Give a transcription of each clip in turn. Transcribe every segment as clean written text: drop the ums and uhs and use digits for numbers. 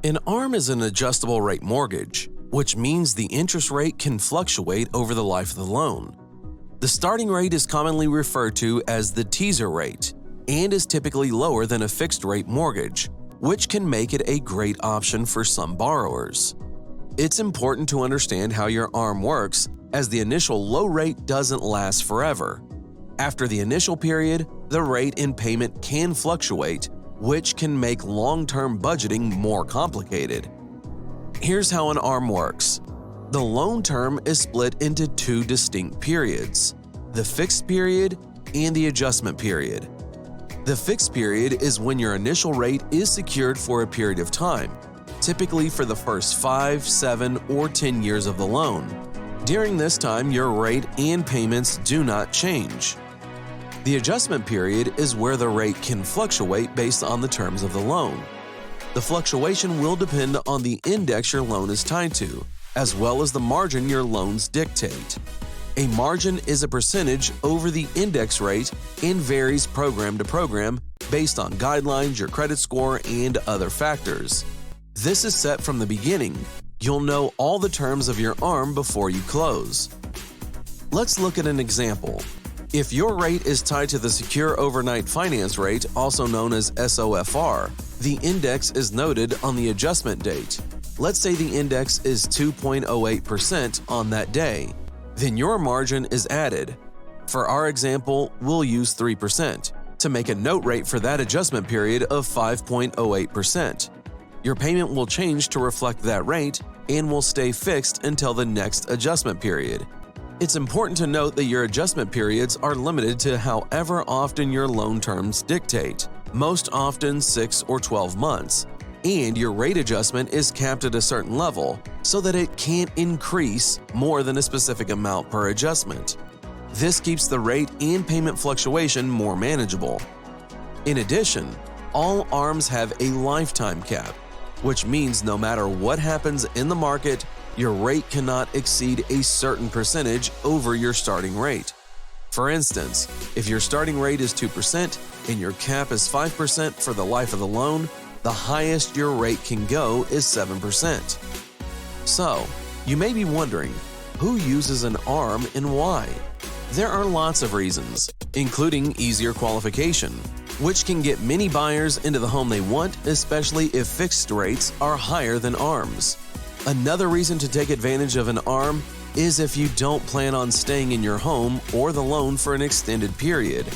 An ARM is an adjustable rate mortgage, which means the interest rate can fluctuate over the life of the loan. The starting rate is commonly referred to as the teaser rate and is typically lower than a fixed-rate mortgage, which can make it a great option for some borrowers. It's important to understand how your ARM works, as the initial low rate doesn't last forever. After the initial period, the rate and payment can fluctuate, which can make long-term budgeting more complicated. Here's how an ARM works. The loan term is split into two distinct periods: the fixed period and the adjustment period. The fixed period is when your initial rate is secured for a period of time, typically for the first 5, 7, or 10 years of the loan. During this time, your rate and payments do not change. The adjustment period is where the rate can fluctuate based on the terms of the loan. The fluctuation will depend on the index your loan is tied to, as well as the margin your loans dictate. A margin is a percentage over the index rate and varies program to program based on guidelines, your credit score, and other factors. This is set from the beginning. You'll know all the terms of your ARM before you close. Let's look at an example. If your rate is tied to the Secure Overnight Finance Rate, also known as SOFR, the index is noted on the adjustment date. Let's say the index is 2.08% on that day. Then your margin is added. For our example, we'll use 3% to make a note rate for that adjustment period of 5.08%. Your payment will change to reflect that rate and will stay fixed until the next adjustment period. It's important to note that your adjustment periods are limited to however often your loan terms dictate, most often 6 or 12 months, and your rate adjustment is capped at a certain level so that it can't increase more than a specific amount per adjustment. This keeps the rate and payment fluctuation more manageable. In addition, all ARMs have a lifetime cap, which means no matter what happens in the market, your rate cannot exceed a certain percentage over your starting rate. For instance, if your starting rate is 2% and your cap is 5% for the life of the loan, the highest your rate can go is 7%. So, you may be wondering, who uses an ARM and why? There are lots of reasons, including easier qualification, which can get many buyers into the home they want, especially if fixed rates are higher than ARMs. Another reason to take advantage of an ARM is if you don't plan on staying in your home or the loan for an extended period.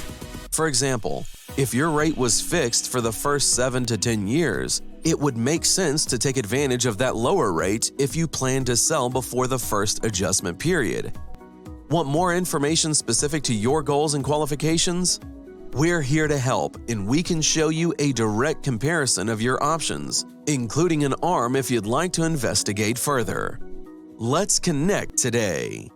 For example, if your rate was fixed for the first 7 to 10 years, it would make sense to take advantage of that lower rate if you plan to sell before the first adjustment period. Want more information specific to your goals and qualifications? We're here to help, and we can show you a direct comparison of your options, including an ARM if you'd like to investigate further. Let's connect today.